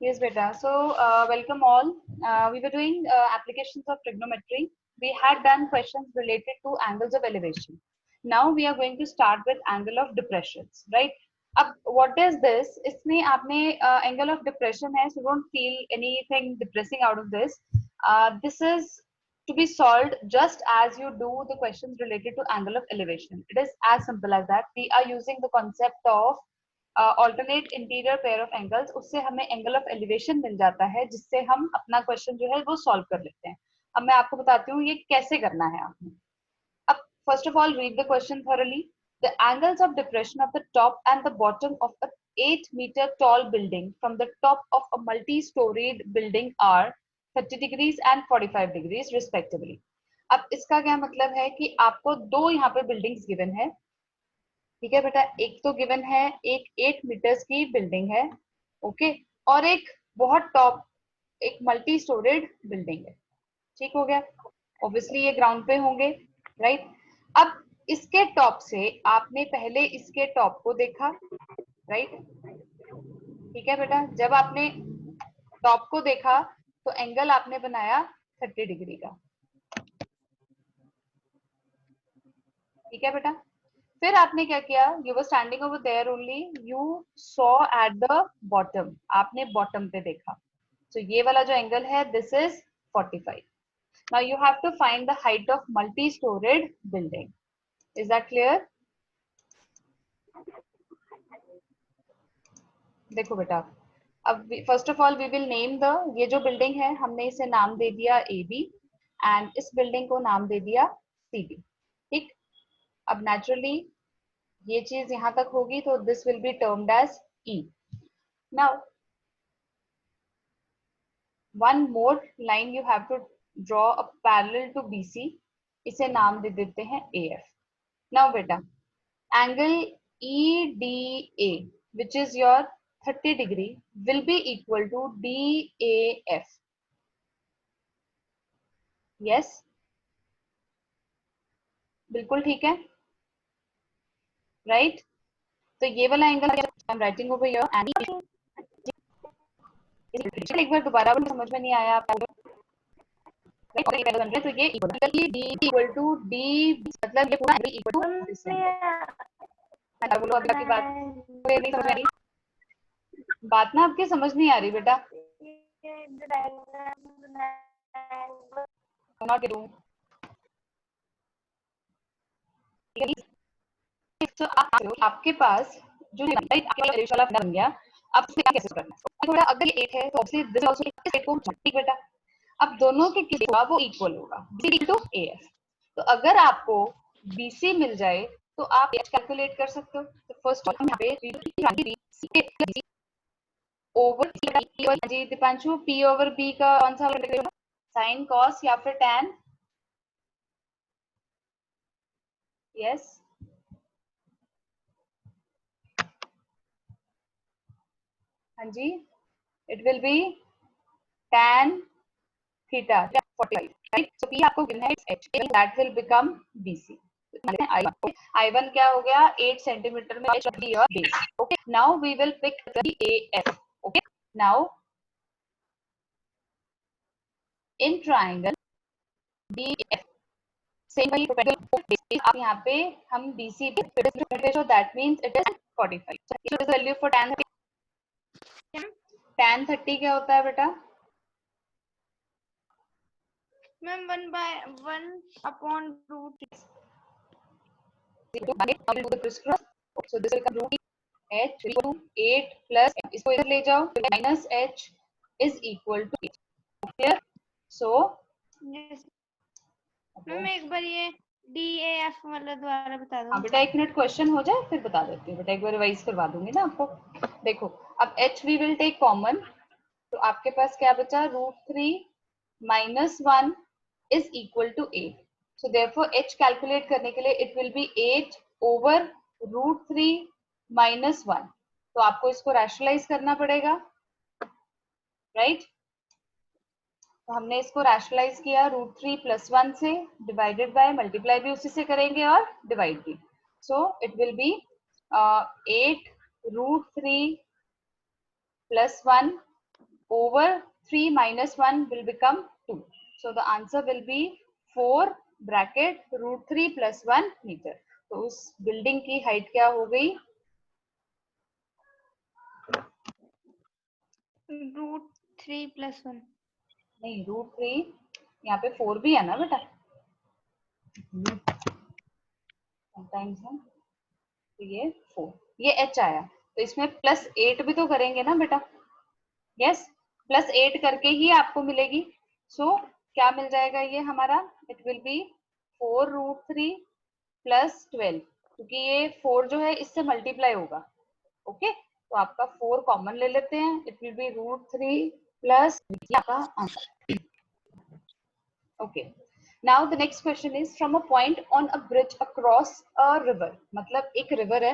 Yes, beta. So, welcome all. We were doing applications of trigonometry. We had done questions related to angles of elevation. Now we are going to start with angle of depressions, right? अब what is this? इसमें आपने angle of depression है, so don't feel anything depressing out of this. This is to be solved just as you do the questions related to angle of elevation. It is as simple as that. We are using the concept of alternate interior pair of angles, उससे हमें angle of elevation मिल जाता है जिससे हम अपना question जो है वो सॉल्व कर लेते हैं. अब मैं आपको बताती हूँ ये कैसे करना है आपने. अब first of all read the question thoroughly. The angles of depression of the top and the bottom of a 8-meter tall building from the top of a multi-storied building are 30 degrees and 45 degrees respectively. अब इसका क्या मतलब है कि आपको दो यहाँ पे बिल्डिंग्स गिवन है. ठीक है बेटा, एक तो गिवन है एक 8 मीटर्स की बिल्डिंग है, ओके, और एक बहुत टॉप एक मल्टी स्टोरेड बिल्डिंग है. ठीक हो गया. ऑब्वियसली ये ग्राउंड पे होंगे, राइट. अब इसके टॉप से आपने पहले इसके टॉप को देखा, राइट. ठीक है बेटा, जब आपने टॉप को देखा तो एंगल आपने बनाया 30 डिग्री का. ठीक है बेटा. फिर आपने क्या किया, you were standing over there only, you saw at the bottom, आपने बॉटम पे देखा. तो ये वाला जो एंगल है this is 45. Now you have to find the height of multi storeyed building. Is that clear? देखो बेटा, अब first of all we will name the, ये जो बिल्डिंग है हमने इसे नाम दे दिया ए बी एंड इस बिल्डिंग को नाम दे दिया सी बी. ठीक. अब नेचुरली ये चीज यहां तक होगी तो this will be termed as E. Now one more line you have to draw a parallel to BC, इसे नाम दे देते हैं एएफ. नाउ बेटा, angle EDA which is your 30 degree will be equal to DAF. yes, बिल्कुल ठीक है, right. तो ये वाला angle I am writing over here and एक बार दोबारा समझ में नहीं आया आपको, तो ये इक्वल टू डी, मतलब ये पूरा angle equal to this angle. बोलो अगला की बात नहीं समझ में आ रही, बात ना आपकी समझ नहीं आ रही बेटा. Not getting. तो आपके पास जो वाला बन गया, अब कैसे करना है थोड़ा. अगर ये 8 है तो ऑब्वियसली दिस आल्सो 8 को ठीक बेटा. अब दोनों के किसी का वो इक्वल होगा, BC टू AF. तो अगर आपको BC मिल जाए तो आप H कैलकुलेट कर सकते हो. तो फर्स्ट ऑफ ऑल यहाँ पे ओवर जी दीपांशु, P ओवर B का कौन सा साइन कॉस या फिर tan? यस, हाँ जी, it will be tan theta 45, right? So P आपको गिवन है H, that will become BC. I1 क्या हो गया, 8 सेंटीमीटर में H be your base. Okay, now we will pick the AF. Okay, now in triangle DF, same way आप यहाँ पे हम BC पे, so that means it is 45. So what is the value for tan 30? tan 30 क्या होता है बेटा? Ma'am 1/1 upon root. do the crisscross. So this will come root H 8 plus इसको इधर ले जाओ, minus H is equal to 8. Clear? So ma'am एक बार ये DAF वाला दोबारा बता दो. हाँ बेटा, एक मिनट क्वेश्चन हो जाए फिर बता देती हूँ बेटा, एक बार रिवाइज करवा दूंगी ना आपको. देखो, अब H we will take common, तो आपके पास क्या बचा, √3 minus 1 is equal to 8. So therefore H calculate करने के लिए it will be 8 over √3 minus 1. तो आपको इसको रैशनलाइज करना पड़ेगा, राइट. तो हमने इसको रैशनलाइज किया √3 plus 1 से, डिवाइडेड बाय, मल्टीप्लाई भी उसी से करेंगे और डिवाइड भी. सो it will B 8 √3 plus 1 over 3 minus 1 will become 2. So the answer will be 4 bracket root 3 plus 1 meter. तो उस बिल्डिंग की हाइट क्या हो गई? √3 + 1. नहीं, √3, यहाँ पे 4 भी है ना बेटा, समटाइम्स ना, तो ये 4, ये h आया, तो इसमें +8 भी तो करेंगे ना बेटा, यस, +8 करके ही आपको मिलेगी। सो क्या मिल जाएगा ये हमारा? इट विल बी 4√3 + 12, क्योंकि ये 4 जो है इससे मल्टीप्लाई होगा, ओके, तो आपका 4 कॉमन ले लेते हैं, इट विल बी √3 प्लस आपका answer, okay. Now the next question is from a point on a bridge across a river, मतलब एक रिवर है,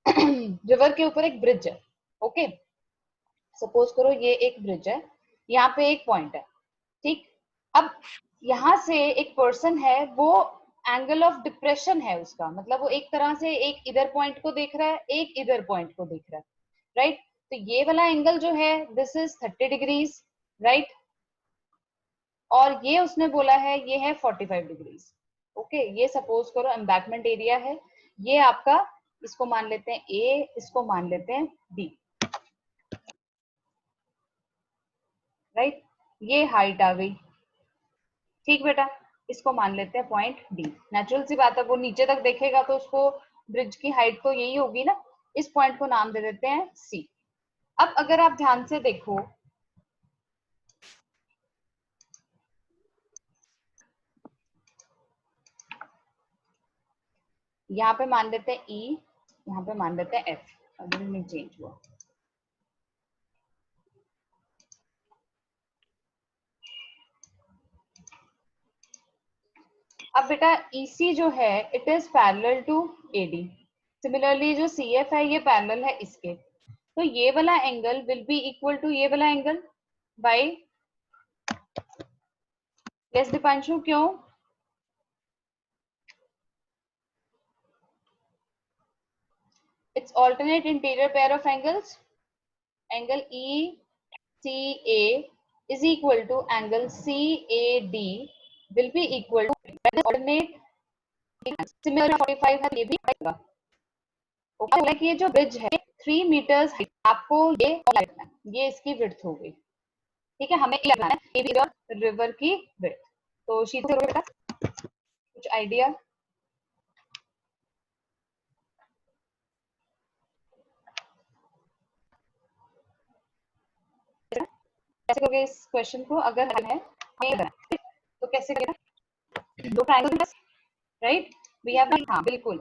रिवर के ऊपर एक ब्रिज है, ओके, सपोज करो ये एक ब्रिज है, यहाँ पे एक पॉइंट है, ठीक, अब यहाँ से एक पर्सन है, वो एंगल ऑफ डिप्रेशन है उसका, मतलब वो एक तरह से एक इधर पॉइंट को देख रहा है, एक इधर पॉइंट को देख रहा है, राइट, तो ये वाला एंगल जो है दिस इज 30 डिग्रीज, राइट, और ये उसने बोला है ये है 45 डिग्रीज, ओके, ये सपोज करो एम्बैकमेंट एरिया है, ये आपका, इसको मान लेते हैं ए, इसको मान लेते हैं बी, राइट, ये हाइट आ गई, ठीक बेटा, इसको मान लेते हैं पॉइंट डी, नेचुरल सी बात है, वो नीचे तक देखेगा तो उसको ब्रिज की हाइट तो यही होगी ना, इस पॉइंट को नाम दे देते हैं सी। अब अगर आप ध्यान से देखो, यहाँ पे मान लेते हैं ई, यहाँ पे मान लेते हैं एफ, अभी नहीं चेंज हुआ, अब बेटा EC जो है it is parallel to AD, similarly जो CF है ये पैरेलल है इसके, तो ये वाला angle will be equal to ये वाला एंगल बाय, यस दीपांशु, क्यों? It's alternate interior pair of angles. Angle ECA is equal to angle CAD will be equal to alternate. Similar 45 है, ये भी आएगा, ओके, बोला कि ये जो ब्रिज है 3 मीटर्स, आपको ये लगना है, ये इसकी विड्थ हो गई, ठीक है, हमें ये लगना है ये भी और रिवर की विड्थ, तो शीत बेटा कुछ आइडिया? कैसे करोगे इस क्वेश्चन को, अगर है तो कैसे करेगा? दो ट्रायंगल, राइट, वी हैव, हाँ बिल्कुल,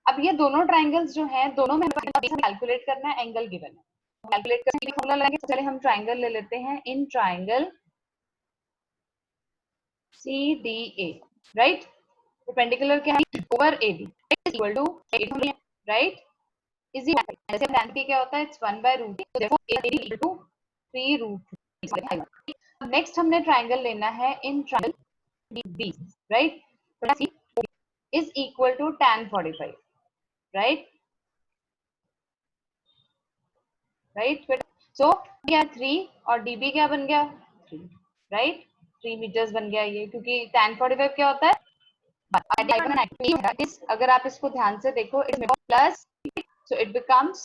अब ये दोनों ट्रायंगल्स जो हैं, दोनों में हमें कैलकुलेट करना है, एंगल गिवन है, कैलकुलेट करने के लिए फॉर्मूला लगाएंगे, तो चलिए हम ट्रायंगल ले लेते हैं, in triangle CDA, right, perpendicular क्या है over AD equal to 8, right, is equal, जैसे tan क्या होता है, इट्स 1/√3, तो देखो AD इक्वल टू 3√3, अब नेक्स्ट हमने ट्रायंगल लेना है in triangle DB, right, is equal to tan 45, right, right, so क्या 3 और dB क्या बन गया 3, right, 3 मीटर्स बन गया ये, क्योंकि tan 45 क्या होता है, अगर आप इसको ध्यान से देखो, it plus, so it becomes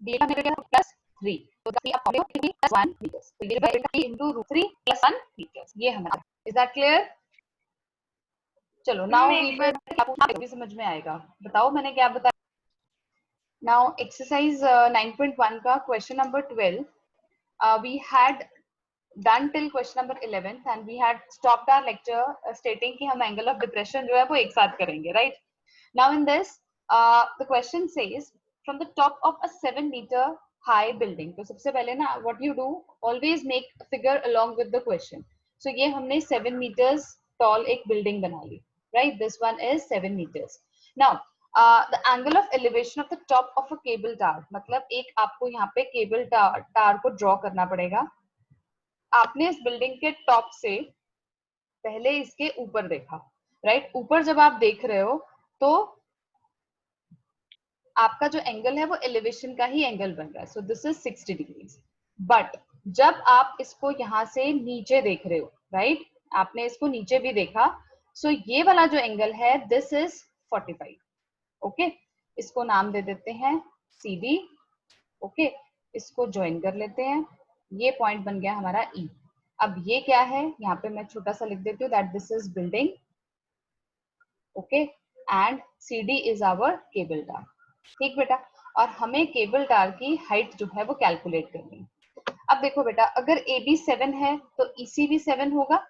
d plus 3, so the plus 1 meters, so ये into √3 plus 1 meters, ये हमारा, is that clear? चलो नाउ भी समझ में आएगा, बताओ मैंने क्या बताया। Now exercise 9.1 का question number 12, we had done till question number 11 and we had stopped our lecture stating कि हम angle of depression जो है वो एक साथ करेंगे, right? Now in this the question says from the top of a 7-meter high building, तो सबसे पहले ना what you do, always make a figure along with the question. So ये हमने 7 meters tall एक building बना ली, right? This one is 7 meters. Now the angle of elevation of the top of a cable tower, मतलब एक आपको यहाँ पे cable tower को draw करना पड़ेगा, आपने इस बिल्डिंग के टॉप से पहले इसके ऊपर देखा, राइट, ऊपर जब आप देख रहे हो तो आपका जो एंगल है वो एलिवेशन का ही एंगल बन रहा है, so this is 60 degrees, but जब आप इसको यहाँ से नीचे देख रहे हो, राइट, आपने इसको नीचे भी देखा, सो ये वाला जो एंगल है दिस इज 45. ओके, इसको नाम दे देते हैं CD. ओके, इसको ज्वाइन कर लेते हैं, ये पॉइंट बन गया हमारा E. अब ये क्या है, यहाँ पे मैं छोटा सा लिख देती हूँ that this is building. Okay, and CD is our cable tower. ठीक बेटा, और हमें केबल टार की हाइट जो है वो कैलकुलेट करनी है. अब देखो बेटा, अगर AB 7 है तो EC भी 7 होगा,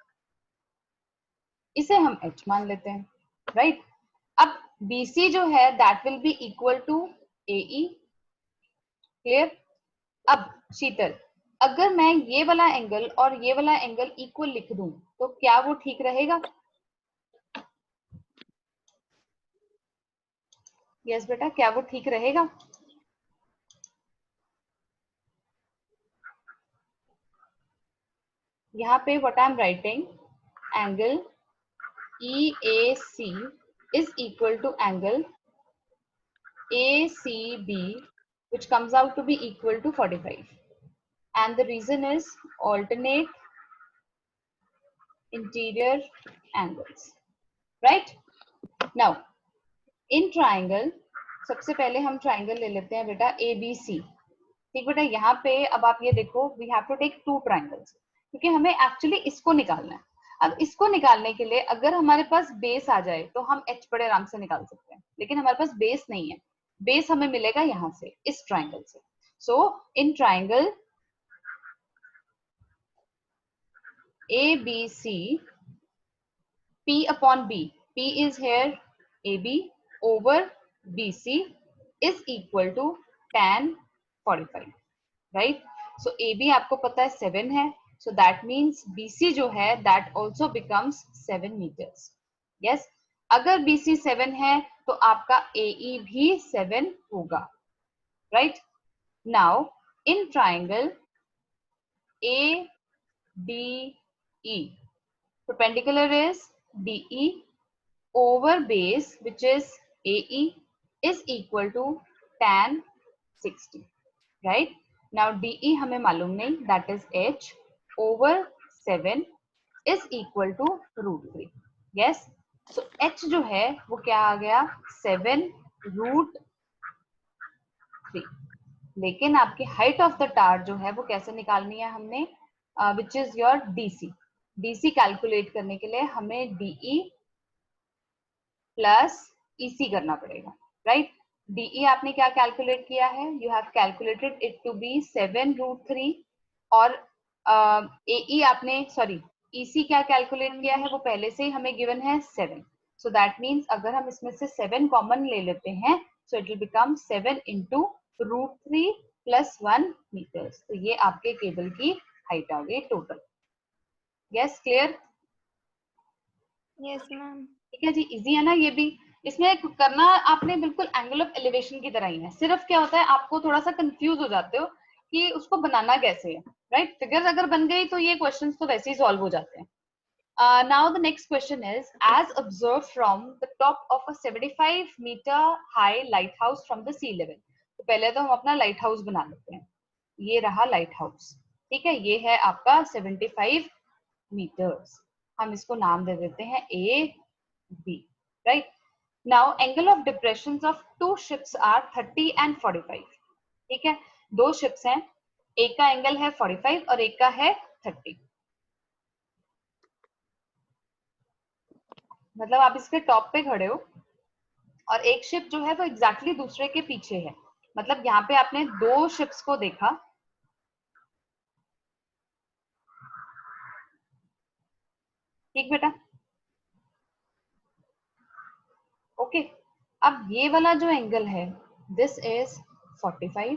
इसे हम H मान लेते हैं, राइट. अब BC जो है that will be equal to AE. Clear. अब शीतल, अगर मैं ये वाला एंगल और ये वाला एंगल इक्वल लिख दूं तो क्या वो ठीक रहेगा? यस बेटा, क्या वो ठीक रहेगा? यहाँ पे what I am writing, angle EAC is equal to angle ACB, which comes out to be equal to 45. And the reason is alternate interior angles. Right? Now, in triangle, सबसे पहले हम triangle ले लेते हैं बेटा ABC. ठीक बेटा, यहाँ पे अब आप ये देखो, we have to take two triangles, क्योंकि हमें actually इसको निकालना है. अब इसको निकालने के लिए अगर हमारे पास बेस आ जाए तो हम H बड़े आराम से निकाल सकते हैं, लेकिन हमारे पास बेस नहीं है. बेस हमें मिलेगा यहाँ से, इस ट्राइंगल से. So in triangle ABC, P upon B, P is here AB over BC is equal to tan 45, right? So AB आपको पता है 7 है, so that means BC जो है that also becomes 7 meters. Yes, अगर BC 7 है तो आपका AE भी 7 होगा, right? Now in triangle ADE, perpendicular is DE over base which is AE is equal to tan 60, right? Now DE हमें मालूम नहीं, that is H over 7 is equal to √3. Yes, so H जो है वो क्या आ गया, 7 √3. लेकिन आपकी हाइट ऑफ द टार जो है वो कैसे निकालनी है हमने, which is your DC. DC calculate करने के लिए हमें DE प्लस EC करना पड़ेगा, राइट? DE आपने क्या कैलकुलेट किया है, you have calculated it to be 7 √3, और AE आपने सॉरी EC क्या कैलकुलेट किया है वो पहले से ही हमें गिवन है 7. सो दैट मीन्स अगर हम इसमें से 7 कॉमन ले लेते हैं सो it will become 7 into √3 plus 1 meters. तो ये आपके केबल की हाइट आ गई total. Yes, clear? Yes ma'am. ठीक है जी, इजी है ना ये भी. इसमें करना आपने बिल्कुल एंगल ऑफ एलिवेशन की तरह ही है, सिर्फ क्या होता है आपको थोड़ा सा कंफ्यूज हो जाते हो कि उसको बनाना कैसे है, राइट? फिगर्स अगर बन गई तो ये क्वेश्चंस तो वैसे ही सॉल्व हो जाते हैं. Now the next question is, as observed from the top of a 75-meter high lighthouse from the sea level. तो पहले तो हम अपना लाइट हाउस बना लेते हैं. ये रहा लाइट हाउस, ठीक है, ये है आपका 75 meters. हम इसको नाम दे देते हैं AB, right? Now angle of depressions of two ships are 30 and 45. ठीक है, दो ships हैं, एक का एंगल है 45 और एक का है 30. मतलब आप इसके टॉप पे खड़े हो और एक शिप जो है वो एग्जैक्टली दूसरे के पीछे है. मतलब यहाँ पे आपने दो शिप्स को देखा, ठीक बेटा? ओके, अब ये वाला जो एंगल है this is 45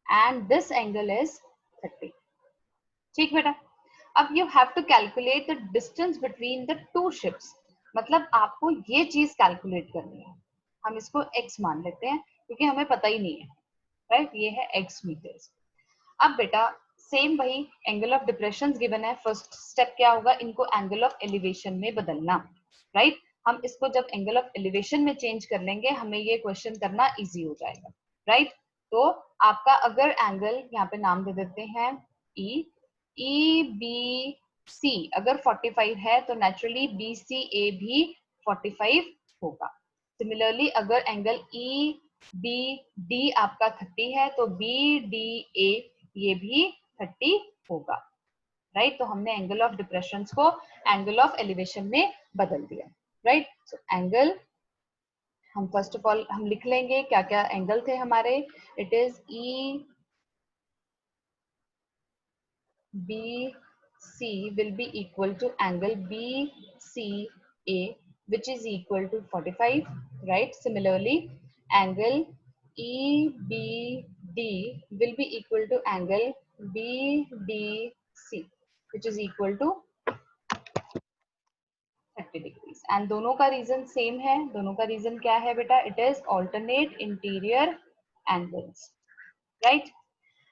and this angle is 30. ठीक बेटा, अब you have to calculate the distance between the two ships. मतलब आपको ये चीज कैलकुलेट करनी है. हम इसको x मान लेते हैं क्योंकि हमें पता ही नहीं है, राइट? ये है x मीटर्स. अब बेटा सेम वही एंगल ऑफ डिप्रेशन गिवन है, फर्स्ट स्टेप क्या होगा, इनको एंगल ऑफ एलिवेशन में बदलना, राइट? हम इसको जब एंगल ऑफ एलिवेशन में चेंज कर लेंगे हमें ये क्वेश्चन करना इजी हो जाएगा, राइट? तो आपका अगर एंगल यहाँ पे नाम दे देते हैं ई, ई बी सी अगर 45 है तो नेचुरली बी सी ए भी 45 होगा। सिमिलरली अगर एंगल ई बी डी आपका 30 है तो बी डी ए ये भी 30 होगा, राइट। तो हमने एंगल ऑफ डिप्रेशन को एंगल ऑफ एलिवेशन में बदल दिया, राइट। सो एंगल हम फर्स्ट ऑफ ऑल हम लिख लेंगे क्या क्या एंगल थे हमारे। It is E B C will be equal to angle B C A which is equal to 45, right? Similarly, angle EBD will be equal to angle BDC, which is equal to 30 degrees. And दोनों का reason same है। दोनों का reason क्या है बेटा? It is alternate interior angles, right.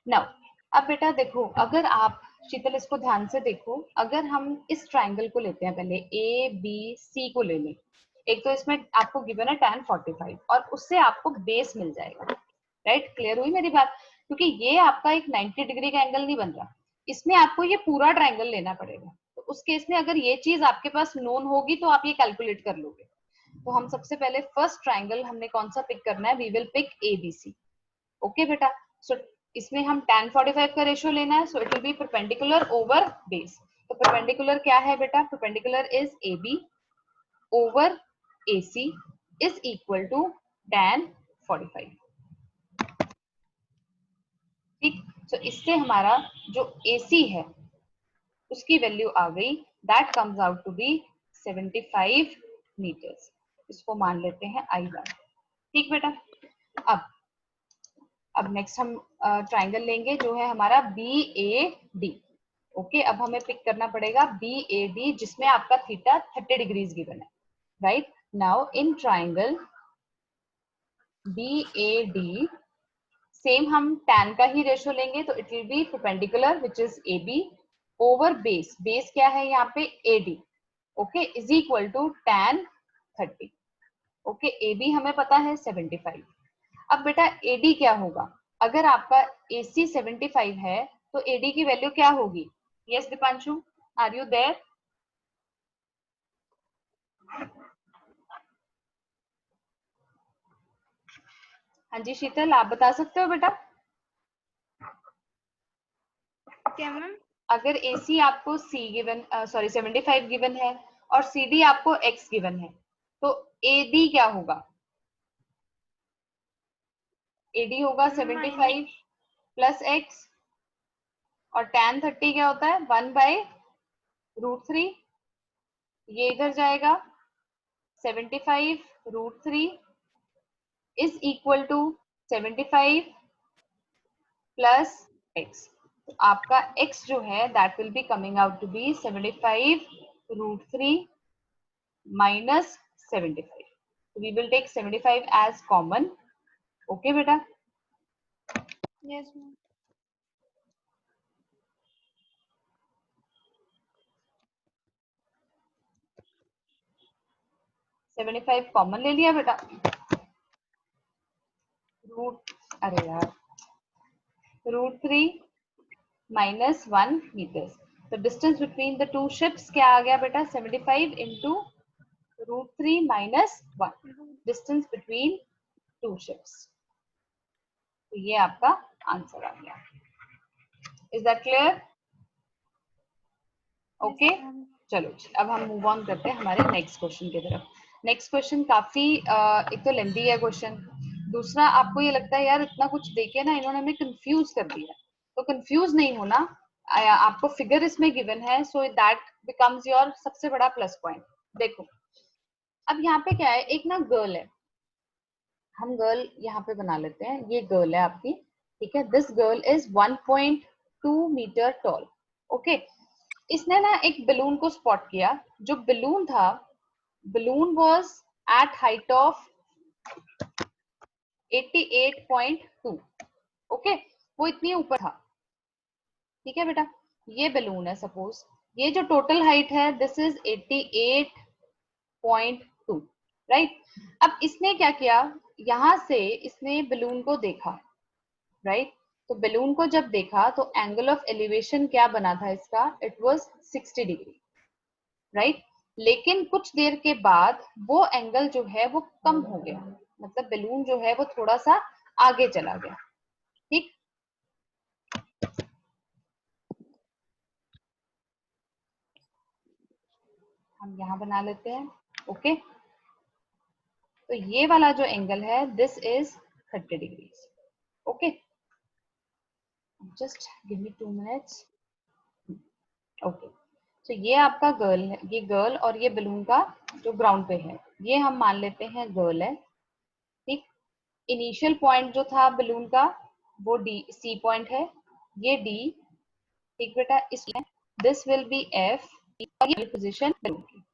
Now अब बेटा देखो, अगर आप शीतल इसको ध्यान से देखो, अगर हम इस ट्राइंगल को लेते हैं, पहले ए बी सी को ले लें। एक तो इसमें आपको गिवन है tan 45 और उससे आपको बेस मिल जाएगा, राइट। क्लियर हुई मेरी बात? क्योंकि ये आपका एक 90 डिग्री का एंगल नहीं बन रहा, इसमें आपको ये पूरा ट्राइंगल लेना पड़ेगा। तो उस केस में अगर ये चीज आपके पास नोन होगी तो आप ये कैलकुलेट कर लोगे। तो हम सबसे पहले फर्स्ट ट्राइंगल हमने कौन सा पिक करना है? We will pick ABC। Okay बेटा, सो इसमें हम tan 45 का रेशियो लेना है, so it will be perpendicular over base. तो परपेंडिकुलर क्या है बेटा? Perpendicular is AB over AC is equal to tan 45, ठीक। सो इससे हमारा जो AC है उसकी वैल्यू आ गई, that comes out to be 75 metres. इसको मान लेते हैं I बार, ठीक बेटा। अब नेक्स्ट हम ट्राइंगल लेंगे जो है हमारा BAD। ओके, अब हमें पिक करना पड़ेगा BAD जिसमें आपका थीटा 30 डिग्रीज गिवन है, right. Now in triangle BAD same हम tan का ही रेशियो लेंगे, तो it will be perpendicular which is AB over base. Base क्या है यहाँ पे? AD, okay, is equal to tan 30। Okay, AB हमें पता है 75। अब बेटा AD क्या होगा? अगर आपका AC 75 है तो AD की वैल्यू क्या होगी? Yes Deepanshu, are you there? हाँ जी शीतल, आप बता सकते हो बेटा? क्या मैम? अगर AC आपको C गिवन, सॉरी 75 गिवन है और CD आपको X गिवन है, तो AD क्या होगा? AD होगा 75 प्लस X, और tan 30 क्या होता है? 1/√3। ये इधर जाएगा, 75√3 is equal to 75 plus X। तो आपका X जो है that will be coming out to be 75√3 minus 75। So we will take 75 as common. Okay बेटा? Yes ma'am. 75 कॉमन ले लिया बेटा। अरे यार, √3 minus 1 meters। तो distance between the two ships क्या आ गया बेटा? 75 into √3 minus 1, distance between two ships. तो ये आपका आंसर आ गया। Is that clear? ओके, चलो अब हम मूव ऑन करते हैं हमारे नेक्स्ट क्वेश्चन की तरफ। नेक्स्ट क्वेश्चन काफी एक तो लेंथी है क्वेश्चन, दूसरा आपको ये लगता है यार इतना कुछ देके ना इन्होंने हमें कंफ्यूज कर दिया। तो कंफ्यूज नहीं होना, आपको फिगर इसमें गिवन है, सो दैट बिकम्स योर सबसे बड़ा प्लस पॉइंट। देखो अब यहाँ पे क्या है, एक ना गर्ल है, हम गर्ल यहाँ पे बना लेते हैं, ये गर्ल है आपकी, ठीक है। This girl is 1.2 metre tall. Okay, इसने ना एक बलून को स्पॉट किया, जो बलून था, balloon was at height of 88.2। Okay, वो इतनी ऊपर था, ठीक है बेटा। ये बलून है, सपोज ये जो टोटल हाइट है दिस इज 88.2, राइट। अब इसने क्या किया, यहां से इसने बलून को देखा, राइट। तो बलून को जब देखा तो एंगल ऑफ एलिवेशन क्या बना था इसका, इट वाज 60 डिग्री, राइट। लेकिन कुछ देर के बाद वो एंगल जो है वो कम हो गया, मतलब बलून जो है वो थोड़ा सा आगे चला गया, ठीक। हम यहाँ बना लेते हैं, ओके। तो ये वाला जो एंगल है this is 30 degree, okay. Just give me 2 minutes, okay. तो ये आपका गर्ल है, ये गर्ल और ये बलून का जो ग्राउंड पे है ये हम मान लेते हैं गर्ल है, ठीक। इनिशियल पॉइंट जो था बलून का वो डी सी पॉइंट है, ये डी, ठीक बेटा। इसमें दिस विल बी एफ और ये पोजीशन बलून की।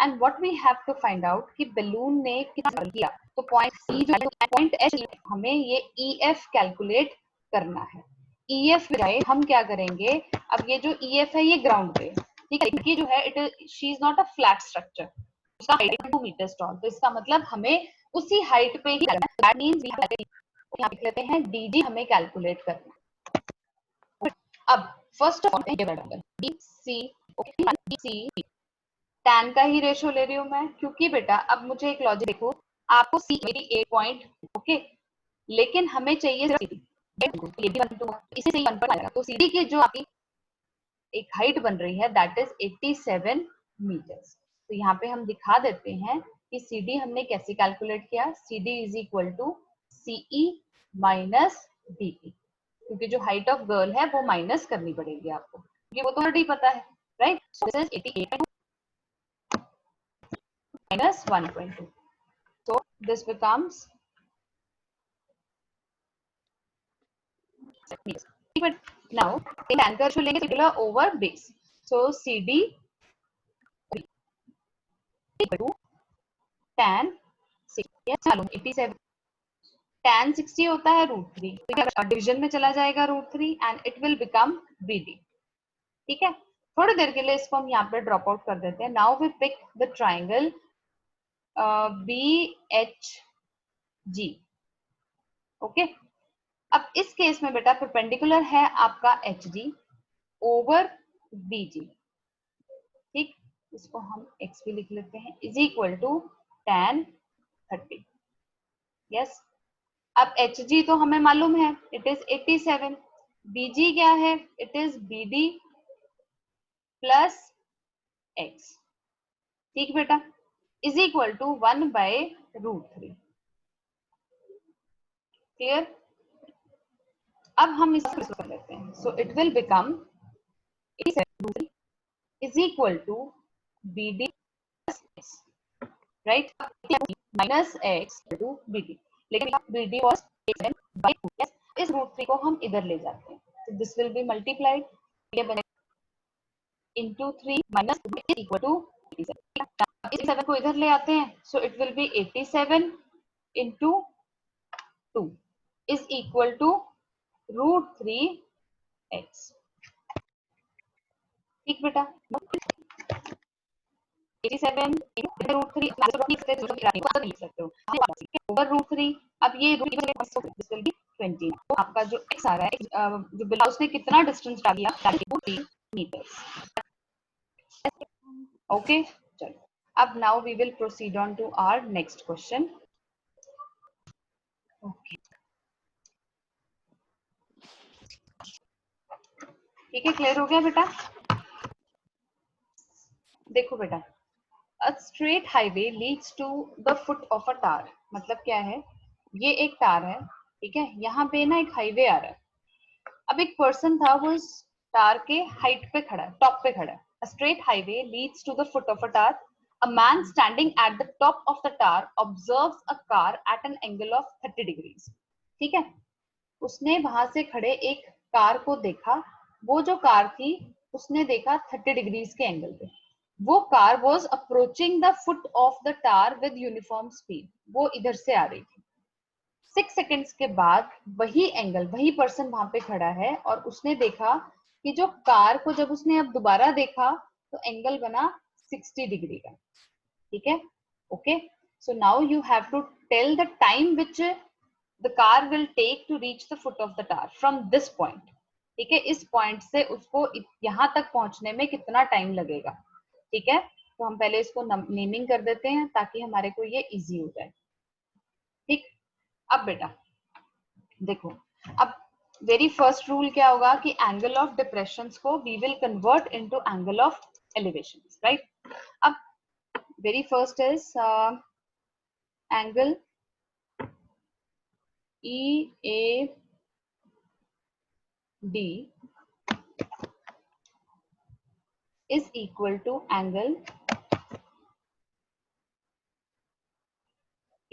And what we have to find out कि बलून ने कितना ट्रैवल किया, तो पॉइंट सी जो है पॉइंट एच, हमें ये ई एफ कैलकुलेट करना है। ई एफ बजाय हम क्या करेंगे, अब ये जो ई एफ है ये ग्राउंड पे, ठीक है। ये जो है it she is not a flat structure, उसका हाइट 2 मीटर टॉल, तो इसका मतलब हमें उसी हाइट पे ही करना है। दैट मींस वी हैव यहाँ लिख लेते हैं डीजी हमें कैलकुलेट करना है। अब फर्स्ट ऑफ ऑल ये बराबर B C, okay, B C tan का ही रेशियो ले रही हूँ मैं, क्योंकि बेटा अब मुझे एक लॉजिक देखो, आपको सी मेरी 8 पॉइंट, ओके, लेकिन हमें चाहिए सिर्फ CD, ये भी 1 इसे सही 1 पर आएगा, तो सीडी की जो आपकी एक हाइट बन रही है दैट इज 87 मीटर्स। तो यहाँ पे हम दिखा देते हैं कि सीडी हमने कैसे कैलकुलेट किया, CD is equal to CE minus DE, क्योंकि जो हाइट ऑफ गर्ल है वो माइनस करनी पड़ेगी आपको, क्योंकि वो तो ऑलरेडी पता है, right. So this is 88 minus 1.2. So this becomes, but now tan का रेशियो लेंगे similar over base, so CD equal to tan 60, मालूम 87, tan 60 होता है √3, डिवीजन में चला जाएगा √3 and it will become BD, ठीक है। थोड़ी देर के लिए इसको हम यहाँ पे ड्रॉप आउट कर देते हैं। Now we pick the triangle BHG, okay. अब इस केस में बेटा परपेंडिकुलर है आपका HG ओवर BG, ठीक। इसको हम x भी लिख लेते हैं, is equal to tan 30, yes. अब HG तो हमें मालूम है इट इज 87, BG क्या है, it is BD plus x, ठीक बेटा, इज इक्वल टू 1/√3, क्लियर। अब हम इसको कर लेते हैं, सो it will become 87 is equal to BD plus X, right? Minus X to BD, लेकिन BD was 87 by 2, yes? इस √3 को हम इधर ले जाते हैं, so this will be multiplied, ये बनेगा into 3 minus 2 is equal to 87, 87 को इधर ले आते हैं, so it will be 87 into 2 is equal to √3x, ठीक बेटा। 87 √3 लिख सकते हो ओवर √3। अब ये दिस विल बी 20, तो आपका जो x आ रहा है जो बिल्ला उसने कितना डिस्टेंस डाल दिया, 3 मीटर्स, ओके। चलो अब now we will proceed on to our next question, okay, ठीक है। क्लियर हो गया बेटा। देखो बेटा, A straight highway leads to the foot of a tar, मतलब क्या है, ये एक तार है, ठीक है। यहाँ पे ना एक हाईवे आ रहा है, अब एक पर्सन था वो इस तार के हाइट पे खड़ा है, टॉप पे खड़ा है। A straight highway leads to the foot of a tar. A man standing at the top of the tar observes a car at an angle of 30 degrees. ठीक है, उसने वहां से खड़े एक कार को देखा, वो जो कार थी उसने देखा 30 डिग्रीज के एंगल पे, वो car was approaching the foot of the tar with uniform speed, वो इधर से आ रही थी। 6 सेकेंड्स के बाद वही एंगल, वही पर्सन वहां पे खड़ा है और उसने देखा कि जो कार को जब उसने अब दोबारा देखा तो एंगल बना 60 डिग्री का, ठीक है, okay. So now you have to tell the time which the car will take to reach the foot of the tower from this point. ठीक है, इस पॉइंट से उसको यहां तक पहुंचने में कितना टाइम लगेगा. ठीक है, तो हम पहले इसको नेमिंग कर देते हैं ताकि हमारे को ये इजी हो जाए. ठीक, अब बेटा देखो, अब वेरी फर्स्ट रूल क्या होगा कि एंगल ऑफ डिप्रेशंस को we will convert into angle of elevations, right. अब very first is angle EAD is equal to angle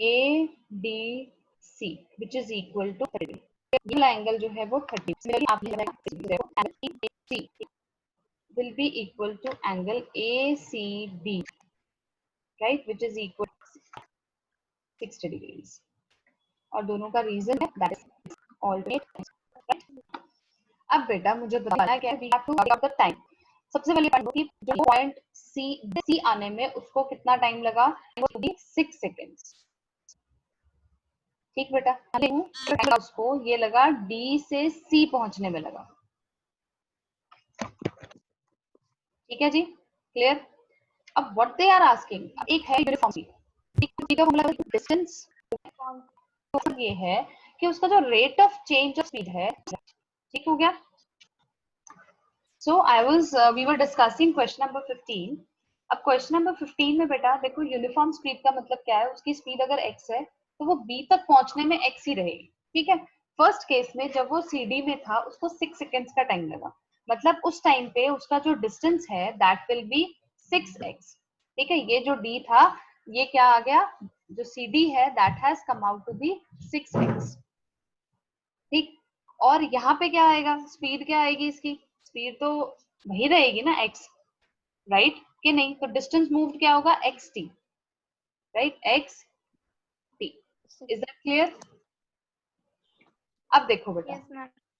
ADC, which is equal to 30. ये वाला एंगल जो है वो 30. आप EAC will be equal to angle ACB, right, which is equal to 60 degrees. और दोनों का रीजन है that is alternate. अब बेटा मुझे बताना क्या है, we have to figure out the time. सबसे पहले बात कि जो पॉइंट C आने में उसको कितना टाइम लगा, वो 6 सेकेंड्स. ठीक बेटा, उसको ये लगा D से C पहुंचने में लगा. ठीक है जी, क्लियर. अब व्हाट दे आर आस्किंग, एक है यूनिफॉर्म स्पीड, डिस्टेंस. तो ये है कि उसका जो rate of change of speed है, ठीक हो गया. So we were discussing question number 15. अब क्वेश्चन नंबर 15 में बेटा देखो, यूनिफॉर्म स्पीड का मतलब क्या है, उसकी स्पीड अगर x है तो वो b तक पहुंचने में x ही रहेगी. ठीक है, फर्स्ट केस में जब वो CD में था उसको 6 सेकेंड्स का टाइम लगा, मतलब उस टाइम पे उसका जो डिस्टेंस है दैट विल बी 6x. ठीक है, ये जो d था ये क्या आ गया, जो CD है that has come out to be 6x. ठीक, और यहाँ पे क्या आएगा, स्पीड क्या आएगी, इसकी स्पीड तो वही रहेगी ना x, राइट कि नहीं. तो डिस्टेंस मूव्ड क्या होगा, xt, right, xt. Is that clear. अब देखो बेटा,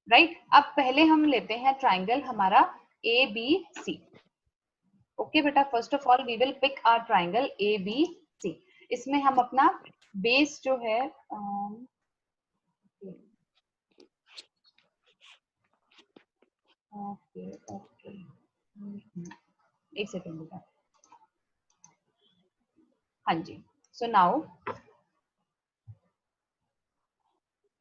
राइट, अब पहले हम लेते हैं ट्राइंगल हमारा ABC. ओके बेटा, first of all we will pick our triangle ABC. इसमें हम अपना बेस जो है ओके ओके एक सेकेंड बेटा. हाँ जी, सो नाउ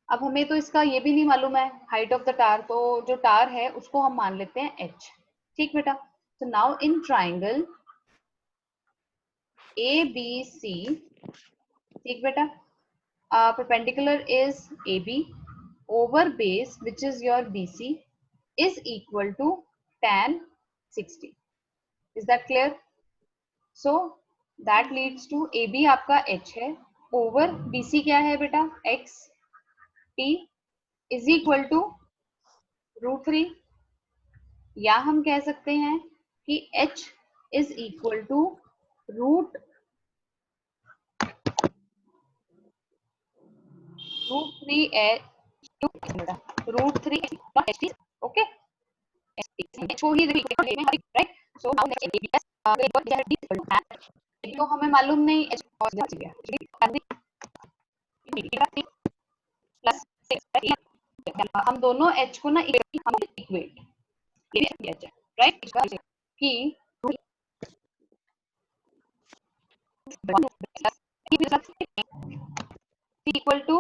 अब हमें तो इसका ये भी नहीं मालूम है हाइट ऑफ द टार, तो जो टार है उसको हम मान लेते हैं h. ठीक बेटा, so now in triangle ABC, ठीक बेटा, perpendicular is AB over base which is your BC is equal to tan 60. Is that clear? So that leads to AB आपका h है over BC क्या है बेटा, x t is equal to √3, या हम कह सकते हैं कि h is equal to √3 okay. को ही राइट. सो तो हमें मालूम नहीं h प्लस 6, हम दोनों h को ना इक्वेट किया जाए, राइट, कि इक्वल टू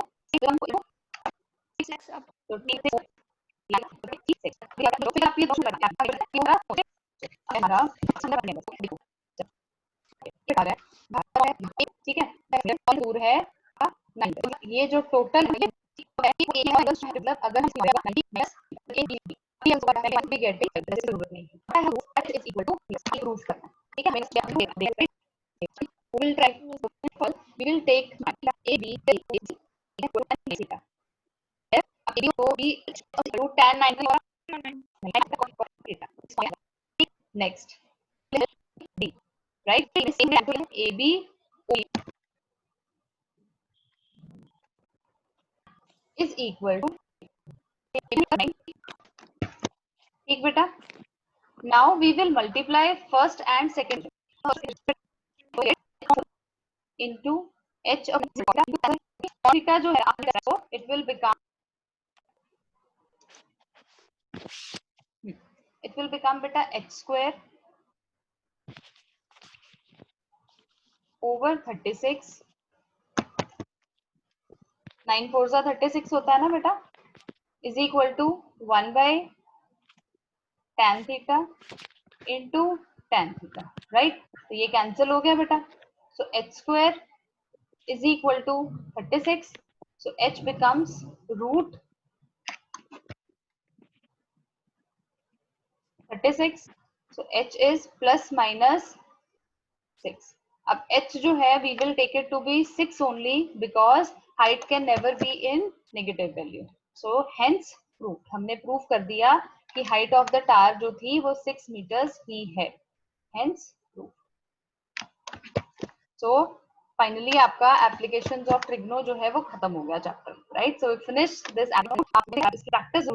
ठीक है, दूर है 9. ये जो टोटल है मतलब अगर हम जरूरत नहीं है प्रूफ करना. ठीक है, we will try, we will take AB को भी tan 90 next D, right, AB is equal to, ठीक बेटा. now we will multiply first and second into h of theta जो है इट विल बिकम बेटा h स्क्वायर ओवर 36, 9 4 जा 36 होता है ना बेटा, is equal to 1 by tan theta into tan theta, right. तो ये कैंसिल हो गया बेटा, so h square is equal to 36, so h becomes root 36, so h is plus minus 6. अब h जो है we will take it to be 6 only because height can never be in negative value. So hence proof, हमने proof कर दिया कि height of the tower जो थी वो 6 meters ही है, hence proof. So finally आपका applications of trigono जो है वो खत्म हो गया chapter, right? So we finished this practice.